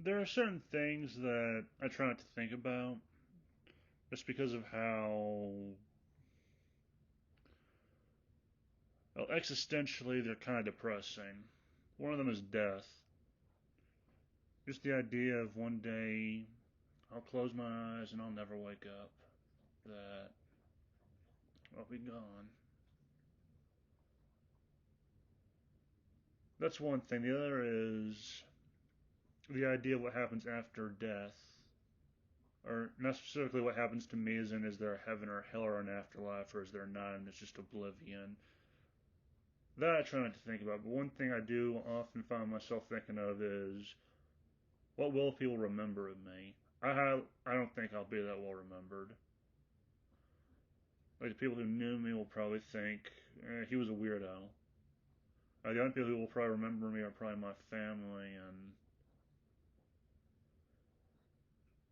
There are certain things that I try not to think about just because of how, well, existentially they're kind of depressing. One of them is death. Just the idea of one day I'll close my eyes and I'll never wake up. That I'll be gone. That's one thing. The other is the idea of what happens after death. Or not specifically what happens to me, as in is there a heaven or hell or an afterlife, or is there not and it's just oblivion. That I try not to think about, but one thing I do often find myself thinking of is what will people remember of me? I don't think I'll be that well remembered. Like the people who knew me will probably think he was a weirdo. The only people who will probably remember me are probably my family, and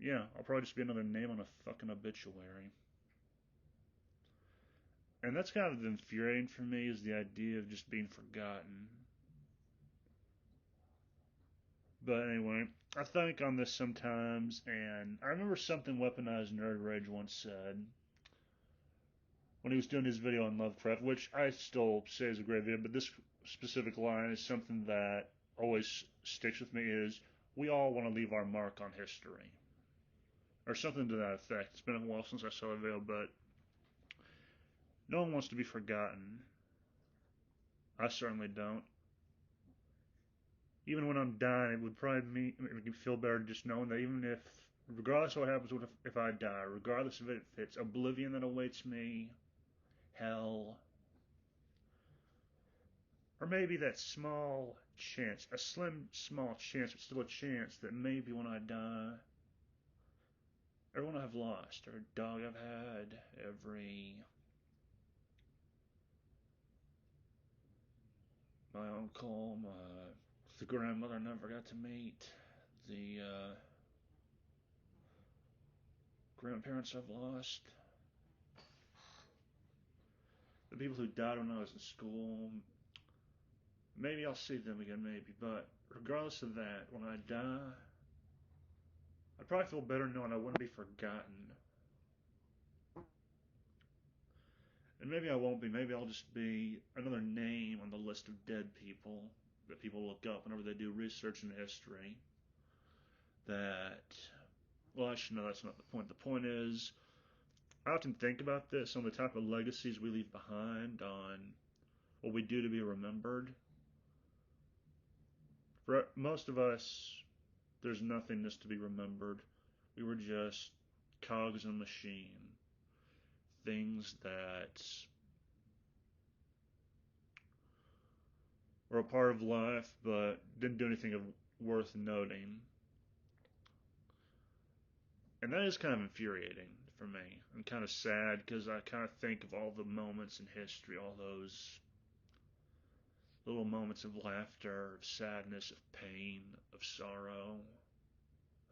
yeah, I'll probably just be another name on a fucking obituary. And that's kind of infuriating for me, is the idea of just being forgotten. But anyway, I think on this sometimes, and I remember something Weaponized Nerd Rage once said when he was doing his video on Lovecraft, which I still say is a great video, but this specific line is something that always sticks with me, is we all want to leave our mark on history. Or something to that effect. It's been a while since I saw the video, but no one wants to be forgotten. I certainly don't. Even when I'm dying, it would probably make me feel better just knowing that even if, regardless of what happens if I die, regardless if it's oblivion that awaits me, hell, or maybe that small chance, a slim, small chance, but still a chance that maybe when I die, everyone I've lost, every dog I've had, my uncle, the grandmother I never got to meet, the grandparents I've lost, the people who died when I was in school. Maybe I'll see them again, maybe. But regardless of that, when I die, I'd probably feel better knowing I wouldn't be forgotten. And maybe I won't be. Maybe I'll just be another name on the list of dead people that people look up whenever they do research in history. That, well, actually, no, that's not the point. The point is, I often think about this on the type of legacies we leave behind, on what we do to be remembered. For most of us, there's nothingness to be remembered. We were just cogs in a machine. Things that were a part of life but didn't do anything of worth noting. And that is kind of infuriating for me. I'm kind of sad because I kind of think of all the moments in history, all those little moments of laughter, of sadness, of pain, of sorrow,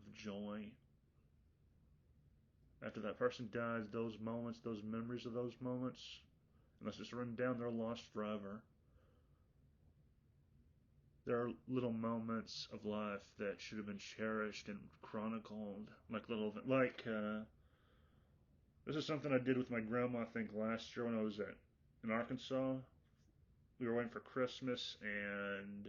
of joy. After that person dies, those moments, those memories of those moments, unless it's written down, they're lost forever. There are little moments of life that should have been cherished and chronicled, this is something I did with my grandma, I think, last year when I was in Arkansas. We were waiting for Christmas, and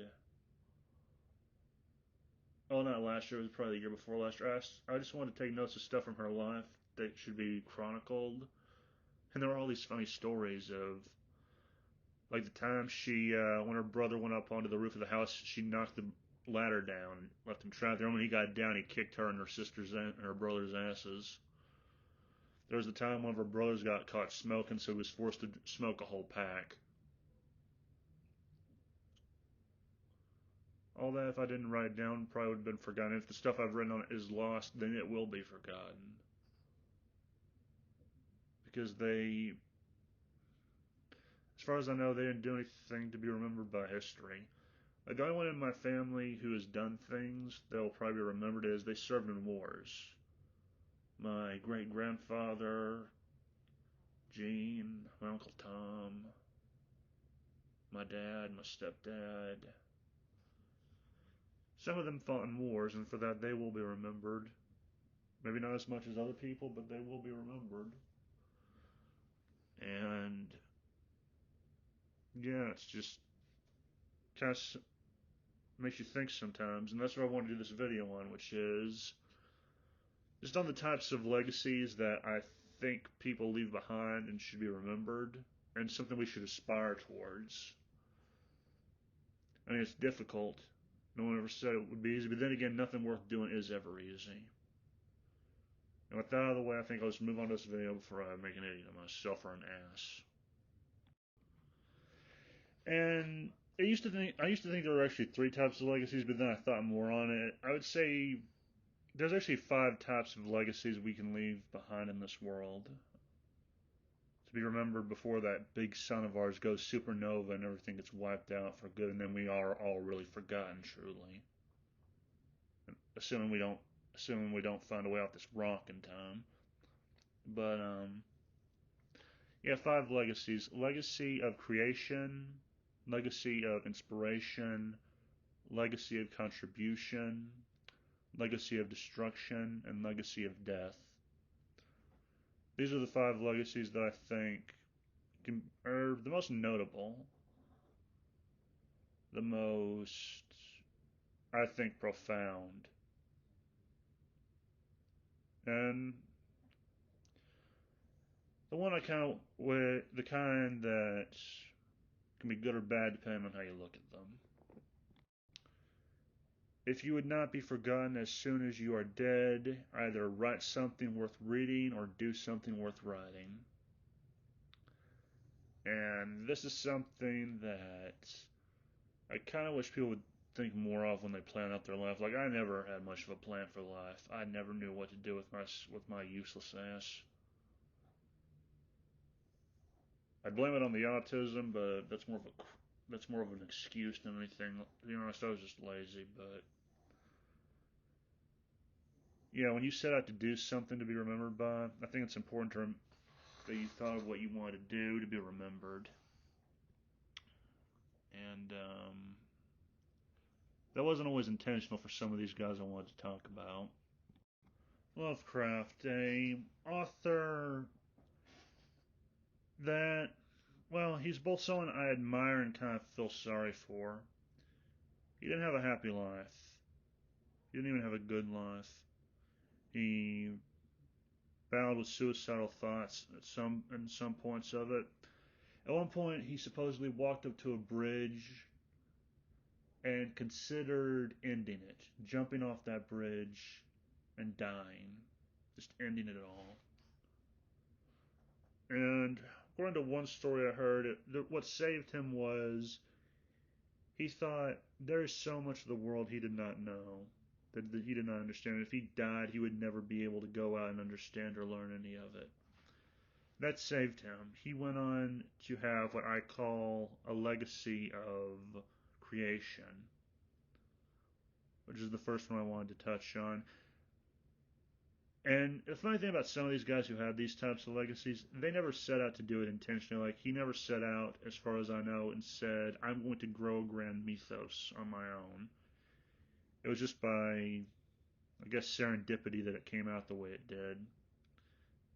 oh, not last year, it was probably the year before last year. I just wanted to take notes of stuff from her life that should be chronicled. And there were all these funny stories of, like the time when her brother went up onto the roof of the house, she knocked the ladder down and left him trapped there. And when he got down, he kicked her and her sister's and her brother's asses. There was the time one of her brothers got caught smoking, so he was forced to smoke a whole pack. All that, if I didn't write it down, probably would have been forgotten. If the stuff I've written on it is lost, then it will be forgotten. Because as far as I know, they didn't do anything to be remembered by history. Like, the only one in my family who has done things that will probably be remembered is they served in wars. My great-grandfather, Gene, my Uncle Tom, my dad, my stepdad, Some of them fought in wars, and for that they will be remembered. Maybe not as much as other people, but they will be remembered. And yeah, it's just kind of makes you think sometimes, and that's what I want to do this video on, which is just on the types of legacies that I think people leave behind and should be remembered, and something we should aspire towards. I mean, it's difficult. No one ever said it would be easy, but then again, nothing worth doing is ever easy. And with that out of the way, I think I'll just move on to this video before I make an idiot of myself or an ass. And I used to think there were actually 3 types of legacies, but then I thought more on it. I would say there's actually 5 types of legacies we can leave behind in this world to be remembered before that big sun of ours goes supernova and everything gets wiped out for good, and then we are all really forgotten, truly. Assuming we don't find a way out this rock in time. But yeah, 5 legacies: legacy of creation, legacy of inspiration, legacy of contribution, legacy of destruction, and legacy of death. These are the 5 legacies that I think are the most notable, the most, I think, profound. And the one the kind that can be good or bad depending on how you look at them. If you would not be forgotten as soon as you are dead, either write something worth reading or do something worth writing. And this is something that I kind of wish people would think more of when they plan out their life. Like, I never had much of a plan for life. I never knew what to do with my useless ass. I blame it on the autism, but that's more of an excuse than anything. You know, I was just lazy, but yeah, when you set out to do something to be remembered by, I think it's important that you thought of what you wanted to do to be remembered. And that wasn't always intentional for some of these guys I wanted to talk about. Lovecraft, a author that, well, he's both someone I admire and kind of feel sorry for. He didn't have a happy life. He didn't even have a good life. He battled with suicidal thoughts in some points of it. At one point, he supposedly walked up to a bridge and considered ending it, jumping off that bridge and dying, just ending it all. And according to one story I heard, what saved him was he thought there is so much of the world he did not know, that he did not understand. If he died, he would never be able to go out and understand or learn any of it. That saved him. He went on to have what I call a legacy of creation, which is the first one I wanted to touch on. And the funny thing about some of these guys who have these types of legacies, they never set out to do it intentionally. Like, he never set out, as far as I know, and said, I'm going to grow a grand mythos on my own. It was just by, I guess, serendipity that it came out the way it did.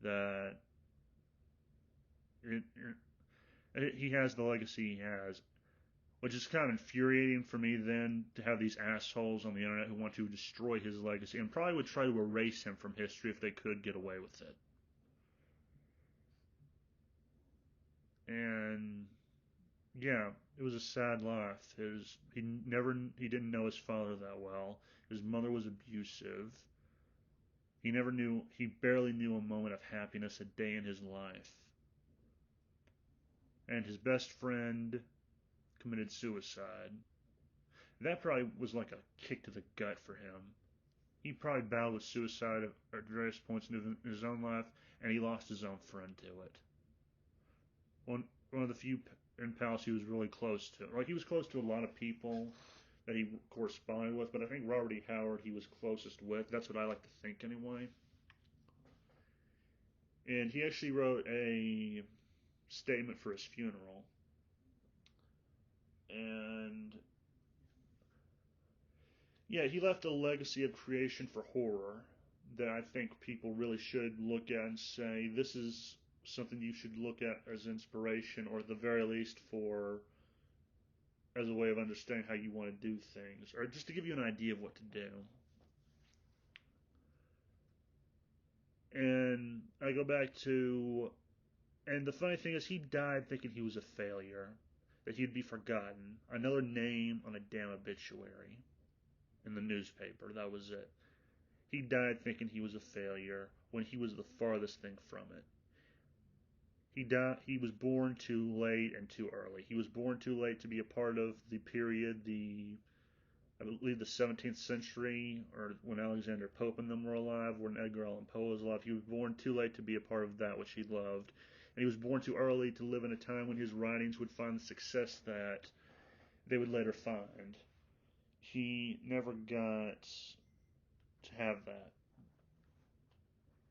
That he has the legacy he has. Which is kind of infuriating for me then to have these assholes on the internet who want to destroy his legacy and probably would try to erase him from history if they could get away with it. And yeah, it was a sad life. He didn't know his father that well. His mother was abusive. He barely knew a moment of happiness a day in his life. And his best friend committed suicide. That probably was like a kick to the gut for him. He probably battled with suicide at various points in his own life, and he lost his own friend to it. One of the few pen pals he was really close to. Like, he was close to a lot of people that he corresponded with, but I think Robert E. Howard he was closest with. That's what I like to think anyway. And he actually wrote a statement for his funeral. And Yeah, he left a legacy of creation for horror that I think people really should look at and say this is something you should look at as inspiration, or at the very least for as a way of understanding how you want to do things, or just to give you an idea of what to do. And I go back to, and the funny thing is, he died thinking he was a failure, that he'd be forgotten, another name on a damn obituary in the newspaper. That was it. He died thinking he was a failure when he was the farthest thing from it. He died. He was born too late and too early. He was born too late to be a part of the period, I believe the 17th century, or when Alexander Pope and them were alive, when Edgar Allan Poe was alive. He was born too late to be a part of that which he loved, and he was born too early to live in a time when his writings would find the success that they would later find. He never got to have that.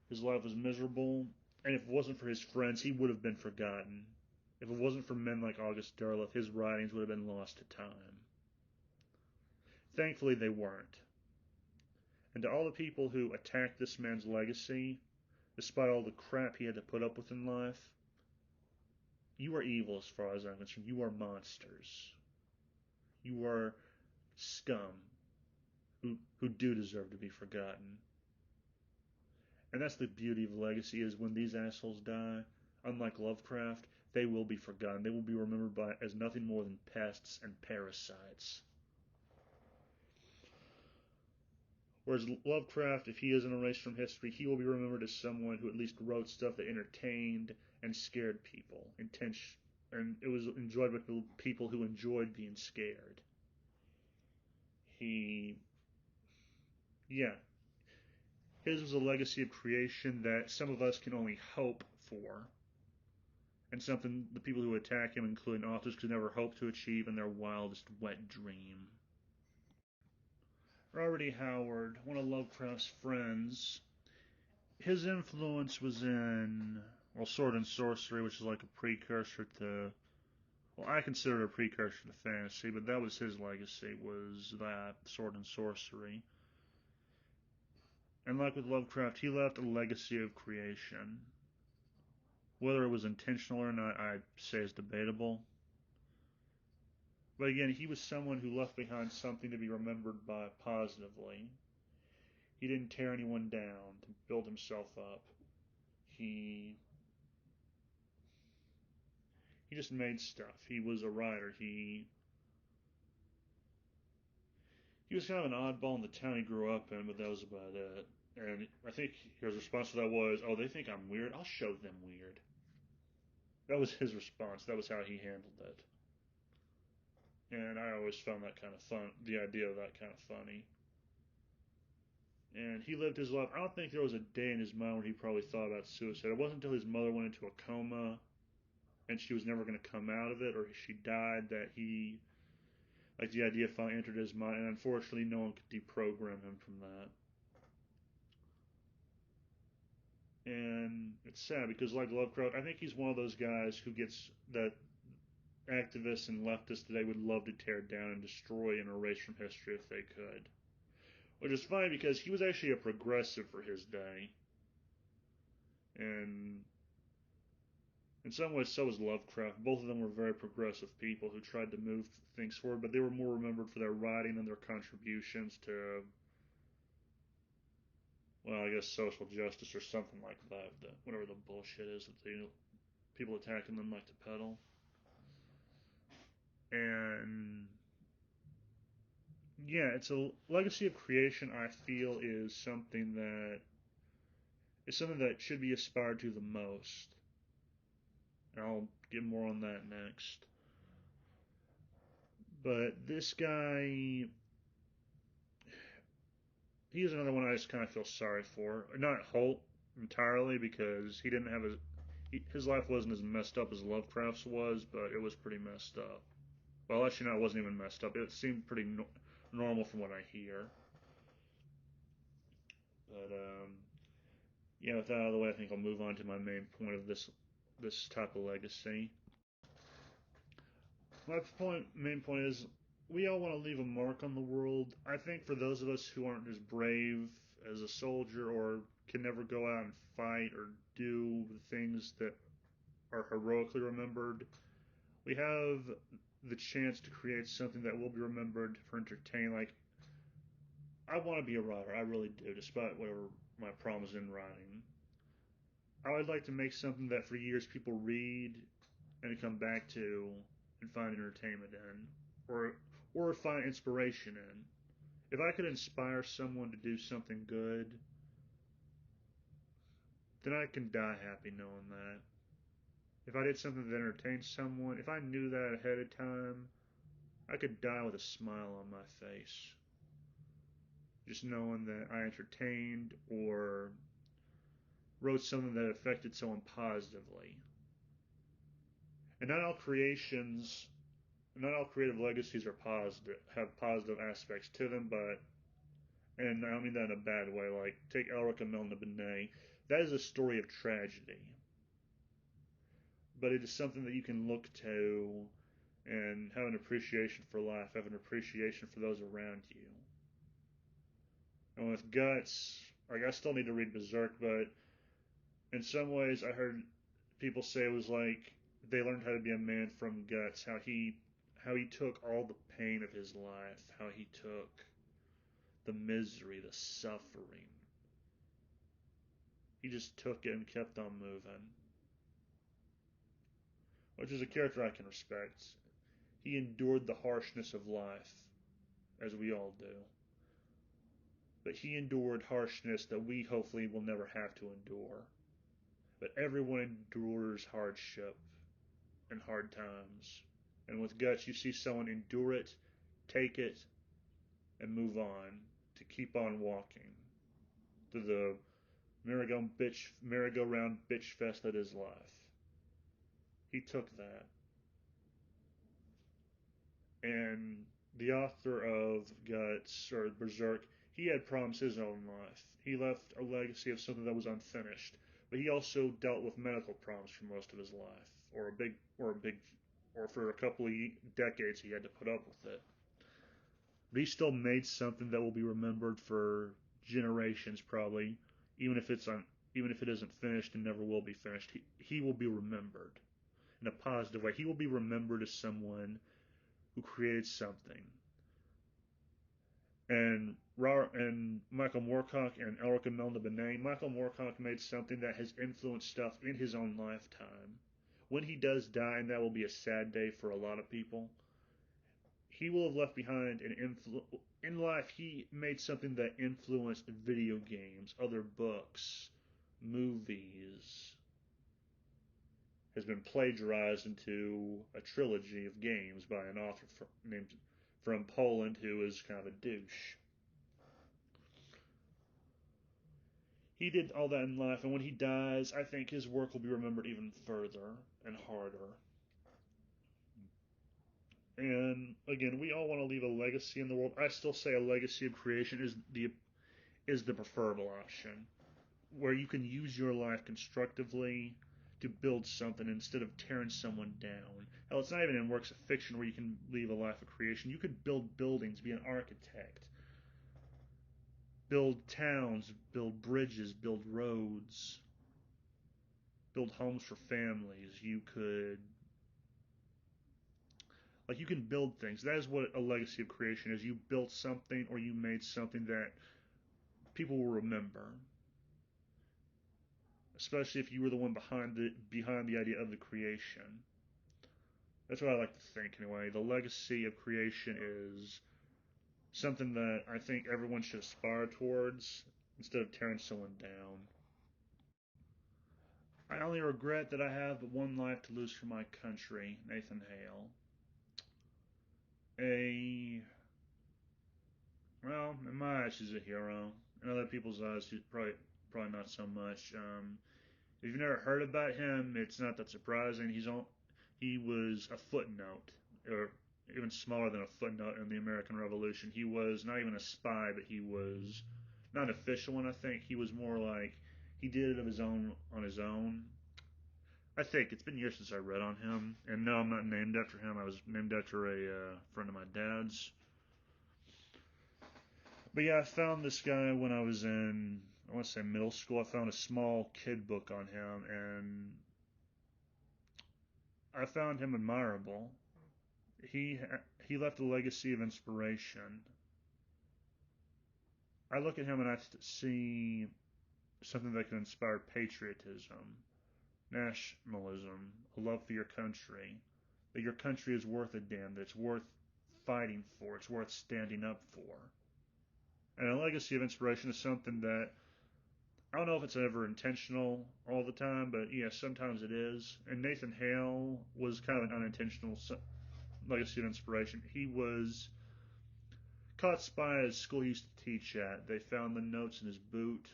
His life was miserable, and if it wasn't for his friends, he would have been forgotten. If it wasn't for men like August Derleth, his writings would have been lost to time. Thankfully, they weren't. And to all the people who attacked this man's legacy, despite all the crap he had to put up with in life, you are evil as far as I'm concerned. You are monsters. You are scum who do deserve to be forgotten. And that's the beauty of Legacy, is when these assholes die, unlike Lovecraft, they will be forgotten. They will be remembered as nothing more than pests and parasites. Whereas Lovecraft, if he isn't erased from history, he will be remembered as someone who at least wrote stuff that entertained and scared people. And it was enjoyed by people who enjoyed being scared. He, yeah, his was a legacy of creation that some of us can only hope for, and something the people who attack him, including authors, could never hope to achieve in their wildest wet dream. Robert E. Howard, one of Lovecraft's friends, his influence was in, well, Sword and Sorcery, which is like a precursor to, well, I consider it a precursor to fantasy, but that was his legacy, was that, Sword and Sorcery. And like with Lovecraft, he left a legacy of creation. Whether it was intentional or not, I'd say is debatable. But again, he was someone who left behind something to be remembered by positively. He didn't tear anyone down to build himself up. He he just made stuff. He was a writer. He was kind of an oddball in the town he grew up in, but that was about it. And I think his response to that was, "Oh, they think I'm weird. I'll show them weird." That was his response. That was how he handled it. And I always found that kind of fun. The idea of that kind of funny. And he lived his life. I don't think there was a day in his mind where he probably thought about suicide. It wasn't until his mother went into a coma and she was never going to come out of it, or she died, that he, like, the idea finally entered his mind. And unfortunately, no one could deprogram him from that. And it's sad because, like Lovecraft, I think he's one of those guys who gets that activists and leftists today would love to tear down and destroy and erase from history if they could. Which is funny because he was actually a progressive for his day. And in some ways, so was Lovecraft. Both of them were very progressive people who tried to move things forward, but they were more remembered for their writing and their contributions to, well, I guess social justice or something like that. Whatever the bullshit is that the people attacking them like to peddle. And yeah, it's a legacy of creation. I feel is something that should be aspired to the most. And I'll get more on that next. But this guy, he's another one I just kind of feel sorry for. Not Holt entirely, because he didn't have his life wasn't as messed up as Lovecraft's was, but it was pretty messed up. Well, actually, no, it wasn't even messed up. It seemed pretty normal from what I hear. But yeah, with that out of the way, I think I'll move on to my main point of this type of legacy. My main point is, we all want to leave a mark on the world. I think for those of us who aren't as brave as a soldier or can never go out and fight or do the things that are heroically remembered, we have the chance to create something that will be remembered for entertaining. Like, I want to be a writer, I really do, despite whatever my problems in writing. I would like to make something that for years people read and come back to and find entertainment in, or find inspiration in. If I could inspire someone to do something good, then I can die happy knowing that. If I did something that entertained someone, if I knew that ahead of time, I could die with a smile on my face. Just knowing that I entertained or wrote something that affected someone positively. And not all creative legacies are positive, have positive aspects to them, but, and I don't mean that in a bad way, like, take Elric and Melna Benet. That is a story of tragedy. But it is something that you can look to and have an appreciation for life, have an appreciation for those around you. And with Guts, like, I still need to read Berserk, but in some ways I heard people say it was like they learned how to be a man from Guts, how he took all the pain of his life, how he took the misery, the suffering. He just took it and kept on moving. Which is a character I can respect. He endured the harshness of life, as we all do. But he endured harshness that we hopefully will never have to endure. But everyone endures hardship and hard times. And with Guts, you see someone endure it, take it, and move on to keep on walking to the merry-go-round bitch fest that is life. He took that. And the author of Guts, or Berserk, he had problems his own life. He left a legacy of something that was unfinished, but he also dealt with medical problems for most of his life, or for a couple of decades he had to put up with it. But he still made something that will be remembered for generations, probably, even if it isn't finished and never will be finished. He will be remembered in a positive way. He will be remembered as someone who created something. And Michael Moorcock and Elric and Melna Benet, Michael Moorcock made something that has influenced stuff in his own lifetime. When he does die, and that will be a sad day for a lot of people, he will have left behind in life. He made something that influenced video games, other books, movies, has been plagiarized into a trilogy of games by an author named from Poland who is kind of a douche. He did all that in life, and when he dies, I think his work will be remembered even further and harder. And again, we all want to leave a legacy in the world. I still say a legacy of creation is the preferable option, where you can use your life constructively to build something instead of tearing someone down. Hell, it's not even in works of fiction where you can leave a life of creation. You could build buildings, be an architect, build towns, build bridges, build roads, build homes for families. You can build things. That is what a legacy of creation is. You built something or you made something that people will remember. Especially if you were the one behind the idea of the creation. That's what I like to think anyway. The legacy of creation is something that I think everyone should aspire towards instead of tearing someone down. I only regret that I have but one life to lose for my country, Nathan Hale. Well, in my eyes, he's a hero. In other people's eyes, he's probably not so much. If you've never heard about him, it's not that surprising. He was a footnote, or even smaller than a footnote in the American Revolution. He was not even a spy, but he was not an official one. I think he was more like he did it of his own on his own. I think it's been years since I read on him, and no, I'm not named after him. I was named after a friend of my dad's. But yeah, I found this guy when I was in, I want to say middle school. I found a small kid book on him, and I found him admirable. He he left a legacy of inspiration. I look at him and I see something that can inspire patriotism, nationalism, a love for your country, that your country is worth a damn, that it's worth fighting for, it's worth standing up for. And a legacy of inspiration is something that I don't know if it's ever intentional all the time, but yeah, sometimes it is. And Nathan Hale was kind of an unintentional legacy of inspiration. He was caught spy at a school he used to teach at. They found the notes in his boot.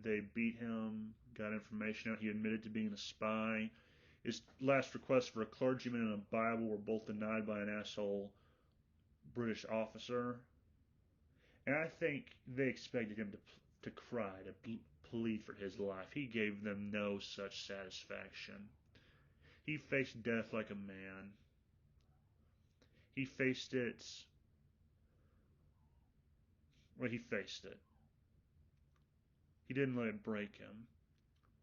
They beat him, got information out. He admitted to being a spy. His last requests for a clergyman and a Bible were both denied by an asshole British officer. And I think they expected him to cry, to plead for his life. He gave them no such satisfaction. He faced death like a man. He faced it. Well, he faced it. He didn't let it break him.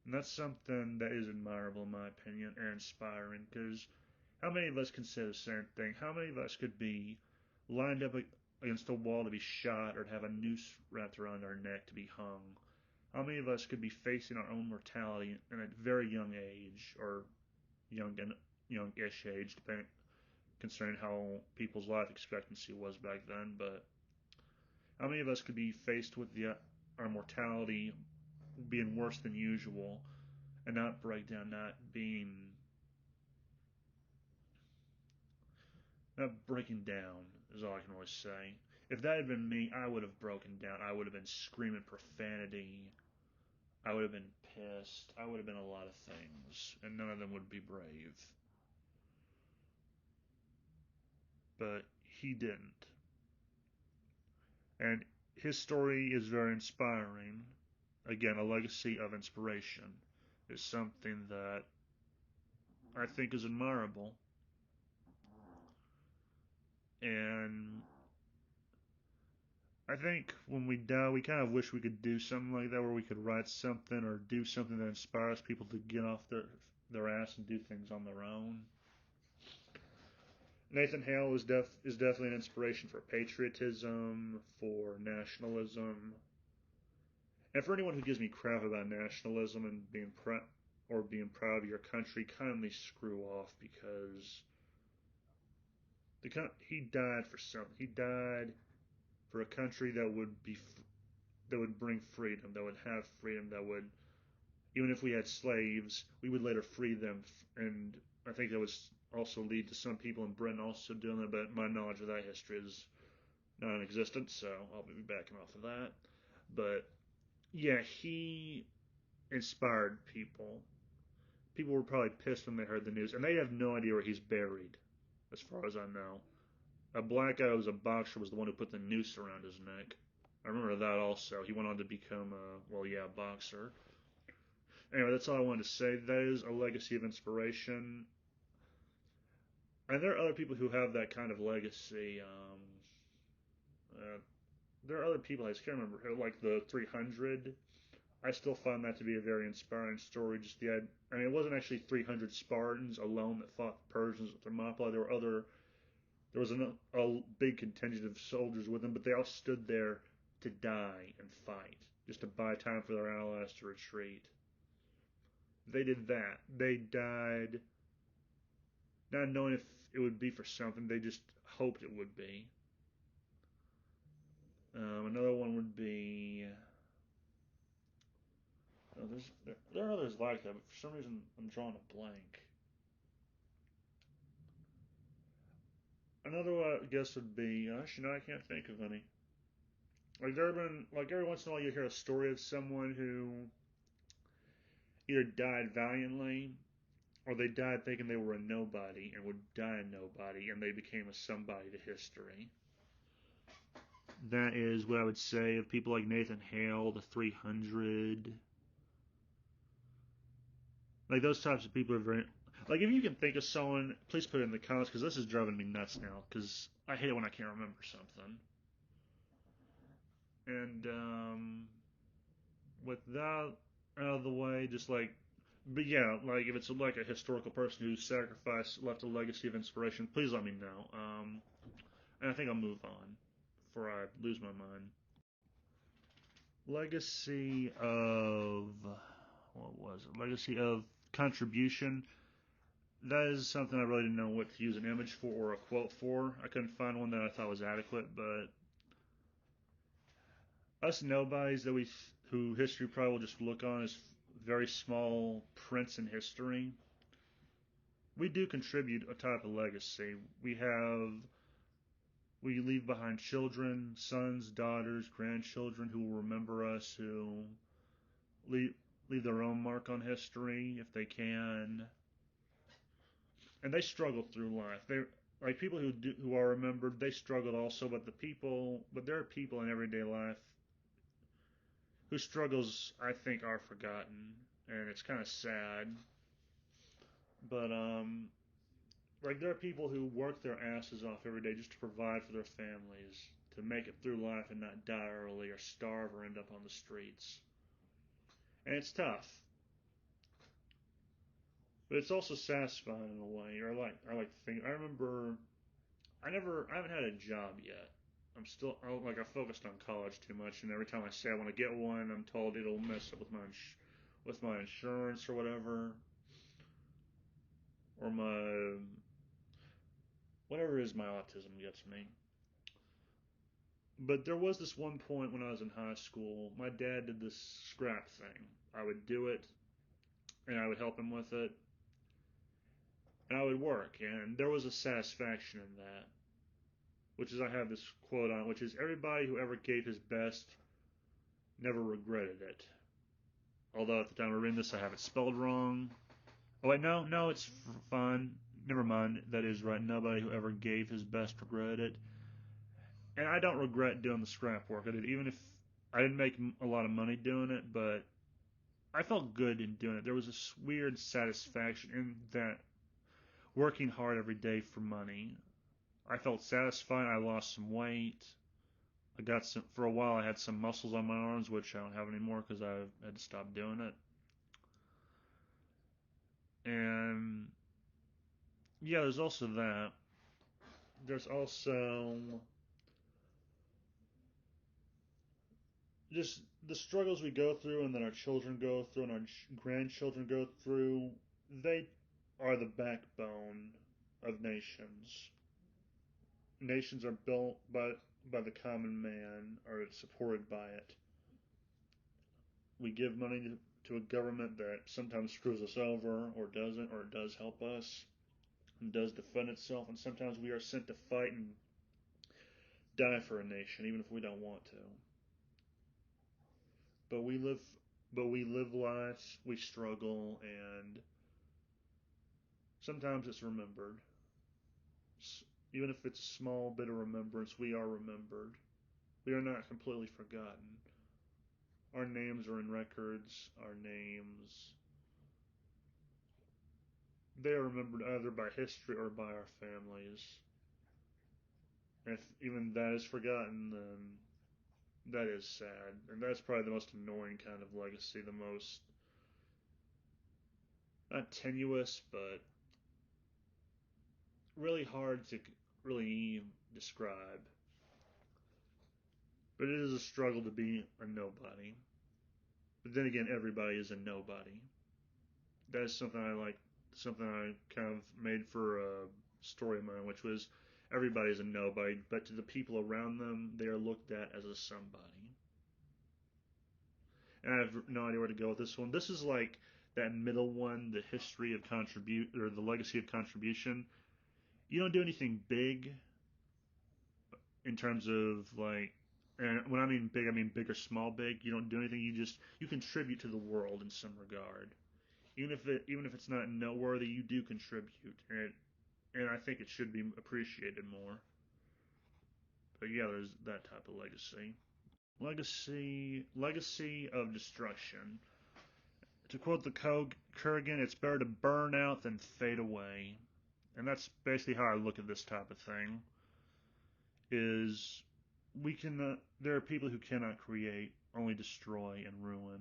And that's something that is admirable, in my opinion, and inspiring, because how many of us can say the same thing? How many of us could be lined up against a wall to be shot or to have a noose wrapped around our neck to be hung? How many of us could be facing our own mortality at a very young age, or young and youngish age, depending concerning how people's life expectancy was back then? But how many of us could be faced with our mortality being worse than usual and not break down, not breaking down is all I can really say. If that had been me, I would have broken down. I would have been screaming profanity. I would have been pissed. I would have been a lot of things, and none of them would be brave. But he didn't. And his story is very inspiring. Again, a legacy of inspiration is something that I think is admirable. And I think when we die, we kind of wish we could do something like that, where we could write something or do something that inspires people to get off their ass and do things on their own. Nathan Hale is definitely an inspiration for patriotism, for nationalism, and for anyone who gives me crap about nationalism and being proud of your country. Kindly screw off, because he died for something. He died for a country that would bring freedom, that would have freedom, that would, even if we had slaves, we would later free them. And I think that would also lead to some people in Britain also doing that, but my knowledge of that history is non-existent, so I'll be backing off of that. But yeah, he inspired people. People were probably pissed when they heard the news, and they have no idea where he's buried, as far as I know. A black guy who was a boxer was the one who put the noose around his neck. I remember that also. He went on to become a boxer. Anyway, that's all I wanted to say. That is a legacy of inspiration. And there are other people who have that kind of legacy. Uh, there are other people, I just can't remember, like the 300. I still find that to be a very inspiring story. I mean, it wasn't actually 300 Spartans alone that fought the Persians with Thermopylae. There was a big contingent of soldiers with them, but they all stood there to die and fight, just to buy time for their allies to retreat. They did that. They died not knowing if it would be for something. They just hoped it would be. Another one would be. Oh, there are others like that, but for some reason I'm drawing a blank. Another one, I guess, would be. Actually, no, I can't think of any. Like every once in a while you hear a story of someone who either died valiantly or they died thinking they were a nobody and would die a nobody, and they became a somebody to history. That is what I would say of people like Nathan Hale, the 300. Like those types of people are very. Like if you can think of someone, please put it in the comments because this is driving me nuts now. Because I hate it when I can't remember something. And with that out of the way, just like, but yeah, like if it's like a historical person who sacrificed, left a legacy of inspiration, please let me know. And I think I'll move on before I lose my mind. Legacy of what was it? Legacy of contribution. That is something I really didn't know what to use an image for or a quote for. I couldn't find one that I thought was adequate, but us nobodies that we who history probably will just look on as very small prints in history. We do contribute a type of legacy. We leave behind children, sons, daughters, grandchildren who will remember us, who leave leave their own mark on history if they can, and they struggle through life. They like people who are remembered. They struggled also, but there are people in everyday life whose struggles I think are forgotten, and it's kind of sad. But like there are people who work their asses off every day just to provide for their families, to make it through life and not die early or starve or end up on the streets. And it's tough, but it's also satisfying in a way. I like to think. I remember I haven't had a job yet. I focused on college too much, and every time I say I want to get one, I'm told it'll mess up with my insurance or whatever, or my whatever it is my autism gets me. But there was this one point when I was in high school. My dad did this scrap thing. I would do it, and I would help him with it, and I would work, and there was a satisfaction in that. Which is I have this quote on, which is everybody who ever gave his best never regretted it. Although at the time of reading this, I have it spelled wrong. Oh wait, no, it's fine. Never mind. That is right. Nobody who ever gave his best regretted it. And I don't regret doing the scrap work I did, even if I didn't make a lot of money doing it, but I felt good in doing it. There was this weird satisfaction in that working hard every day for money. I felt satisfied. I lost some weight. I got some for a while. I had some muscles on my arms, which I don't have anymore because I had to stop doing it. And yeah, there's also that. There's also just the struggles we go through, and then our children go through, and our grandchildren go through. They are the backbone of nations. Nations are built by the common man, or supported by it. We give money to a government that sometimes screws us over, or doesn't, or does help us, and does defend itself, and sometimes we are sent to fight and die for a nation, even if we don't want to. But we live, but we live lives, we struggle, and sometimes it's remembered. Even if it's a small bit of remembrance, we are remembered. We are not completely forgotten. Our names are in records. Our names, they are remembered either by history or by our families. And if even that is forgotten, then that is sad. And that's probably the most annoying kind of legacy, the most, not tenuous, but really hard to really describe. But it is a struggle to be a nobody. But then again, everybody is a nobody. That's something I like, something I kind of made for a story of mine, which was everybody's a nobody, but to the people around them, they are looked at as a somebody. And I have no idea where to go with this one. This is like that middle one, the history of contribute or the legacy of contribution. You don't do anything big in terms of like, and when I mean big, I mean big or small big. You don't do anything. You contribute to the world in some regard. Even if it's not noteworthy, you do contribute, and I think it should be appreciated more. But yeah, there's that type of legacy. Legacy of destruction. To quote the Kurgan, it's better to burn out than fade away. And that's basically how I look at this type of thing. Is we can there are people who cannot create, only destroy and ruin.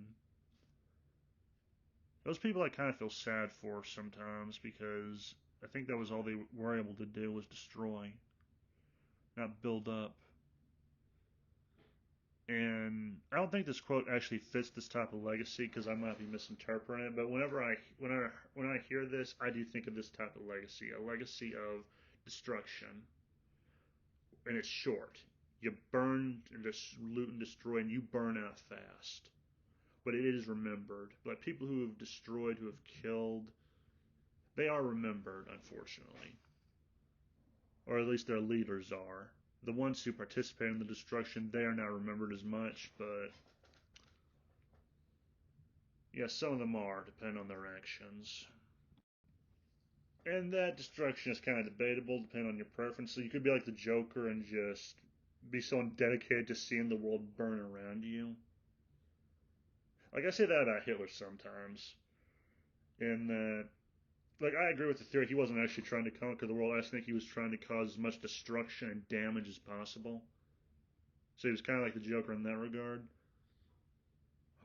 Those people I kind of feel sad for sometimes because I think that was all they were able to do was destroy, not build up. And I don't think this quote actually fits this type of legacy because I might be misinterpreting it. But when I hear this, I do think of this type of legacy, a legacy of destruction, and it's short. You burn and just loot and destroy, and you burn out fast. But it is remembered. But people who have destroyed, who have killed, they are remembered, unfortunately, or at least their leaders are. The ones who participated in the destruction, they are not remembered as much, but yeah, some of them are, depending on their actions. And that destruction is kind of debatable, depending on your preference. So you could be like the Joker and just be someone dedicated to seeing the world burn around you. Like I say that about Hitler sometimes, in that, like I agree with the theory he wasn't actually trying to conquer the world. I just think he was trying to cause as much destruction and damage as possible. So he was kind of like the Joker in that regard.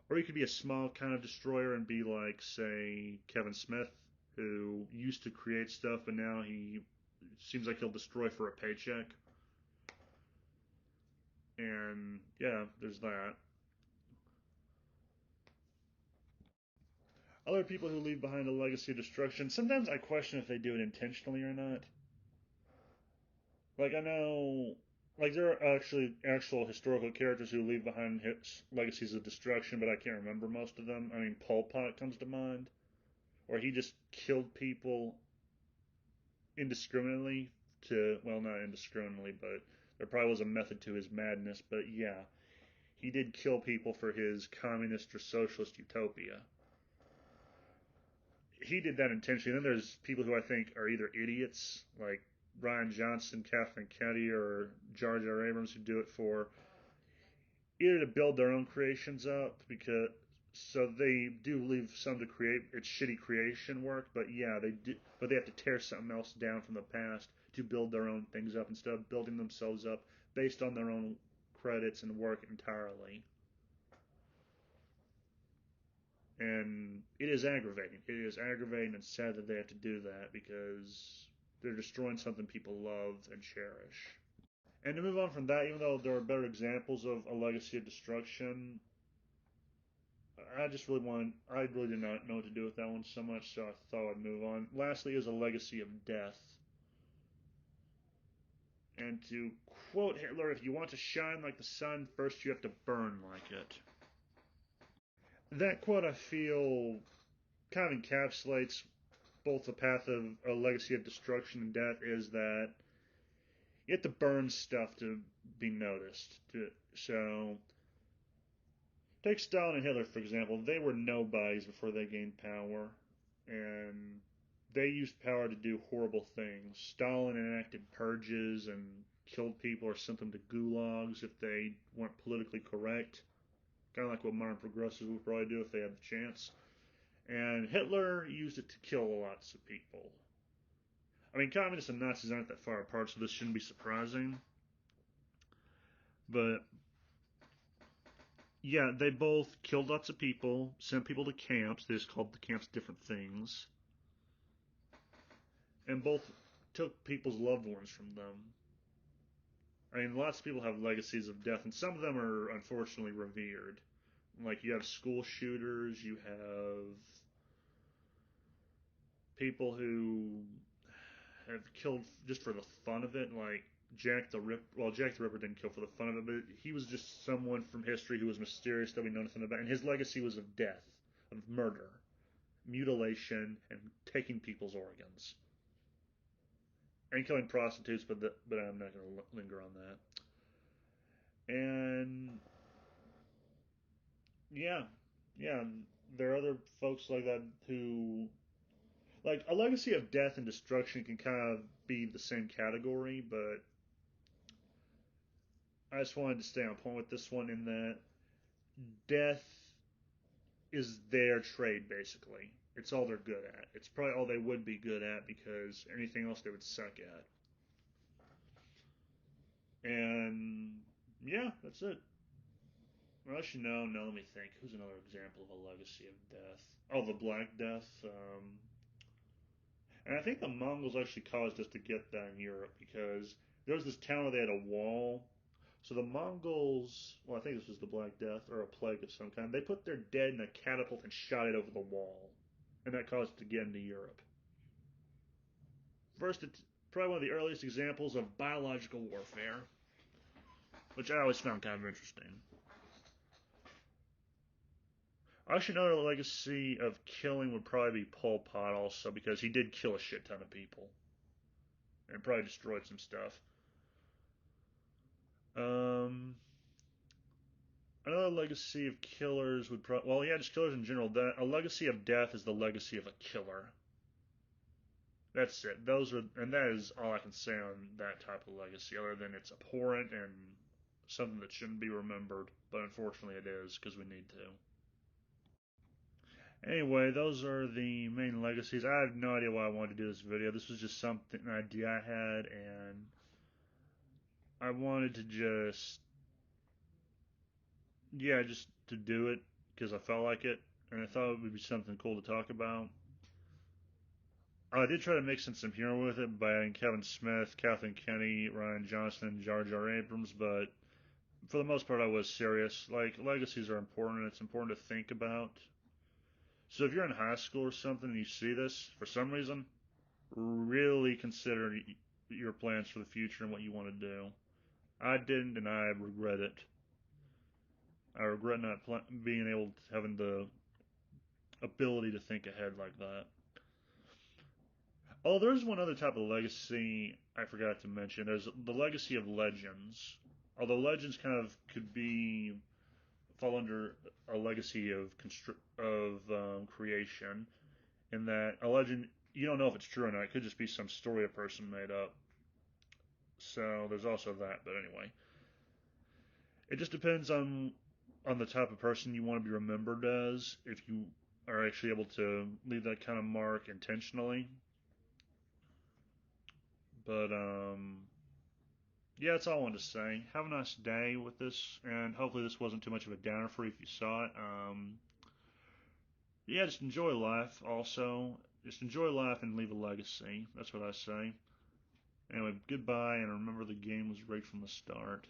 Or you could be a small kind of destroyer and be like, say, Kevin Smith, who used to create stuff, but now he seems like he'll destroy for a paycheck. And yeah, there's that. Other people who leave behind a legacy of destruction, sometimes I question if they do it intentionally or not. Like I know, like there are actually actual historical characters who leave behind legacies of destruction, but I can't remember most of them. I mean, Pol Pot comes to mind, where he just killed people indiscriminately to, well, not indiscriminately, but there probably was a method to his madness. But yeah, he did kill people for his communist or socialist utopia. He did that intentionally. Then there's people who I think are either idiots, like Ryan Johnson, Kathleen Kennedy, or Jar Jar Abrams, who do it for either to build their own creations up because so they do leave some to create it's shitty creation work, but yeah, they do, but they have to tear something else down from the past to build their own things up instead of building themselves up based on their own credits and work entirely. And it is aggravating. It is aggravating and sad that they have to do that because they're destroying something people love and cherish. And to move on from that, even though there are better examples of a legacy of destruction, I really did not know what to do with that one so much, so I thought I'd move on. Lastly is a legacy of death. And to quote Hitler, if you want to shine like the sun, first you have to burn like it. That quote, I feel, kind of encapsulates both the path of a legacy of destruction and death is that you have to burn stuff to be noticed. So, take Stalin and Hitler, for example. They were nobodies before they gained power. And they used power to do horrible things. Stalin enacted purges and killed people or sent them to gulags if they weren't politically correct. Kind of like what modern progressives would probably do if they had the chance. And Hitler used it to kill lots of people. I mean, communists and Nazis aren't that far apart, so this shouldn't be surprising. But yeah, they both killed lots of people, sent people to camps. They just called the camps different things. And both took people's loved ones from them. I mean, lots of people have legacies of death, and some of them are unfortunately revered. Like, you have school shooters, you have people who have killed just for the fun of it, like Jack the Ripper. Well, Jack the Ripper didn't kill for the fun of it, but he was just someone from history who was mysterious that we know nothing about, and his legacy was of death, of murder, mutilation, and taking people's organs. And killing prostitutes, but I'm not going to linger on that. And yeah, yeah, there are other folks like that who, like, a legacy of death and destruction can kind of be the same category, but I just wanted to stay on point with this one in that death is their trade basically. It's all they're good at. It's probably all they would be good at because anything else they would suck at. And yeah, that's it. Unless you know, no, let me think. Who's another example of a legacy of death? Oh, the Black Death. And I think the Mongols actually caused us to get that in Europe because there was this town where they had a wall. So the Mongols, well, I think this was the Black Death or a plague of some kind. They put their dead in a catapult and shot it over the wall, and that caused it to get into Europe. First, it's probably one of the earliest examples of biological warfare, which I always found kind of interesting. I should know the legacy of killing would probably be Pol Pot also because he did kill a shit ton of people and probably destroyed some stuff. Um, Another legacy of killers would probably, well, yeah, just killers in general. A legacy of death is the legacy of a killer. That's it. Those are, and that is all I can say on that type of legacy, other than it's abhorrent and something that shouldn't be remembered. But unfortunately, it is because we need to. Anyway, those are the main legacies. I have no idea why I wanted to do this video. This was just something, an idea I had, and I wanted to just, yeah, just to do it because I felt like it, and I thought it would be something cool to talk about. I did try to mix in some humor with it by adding Kevin Smith, Kathleen Kennedy, Ryan Johnson, and Jar Jar Abrams, but for the most part, I was serious. Like, legacies are important, and it's important to think about. So if you're in high school or something and you see this, for some reason, really consider your plans for the future and what you want to do. I didn't, and I regret it. I regret not being able to having the ability to think ahead like that. Oh, there's one other type of legacy I forgot to mention. There's the legacy of legends. Although legends kind of could be fall under a legacy of creation, in that a legend you don't know if it's true or not. It could just be some story a person made up. So there's also that. But anyway, it just depends on the type of person you want to be remembered as. If you are actually able to leave that kind of mark intentionally. But yeah, that's all I wanted to say. Have a nice day with this, and hopefully this wasn't too much of a downer for you if you saw it. Yeah, just enjoy life. Also, just enjoy life and leave a legacy. That's what I say. Anyway, goodbye, and remember the game was rigged from the start.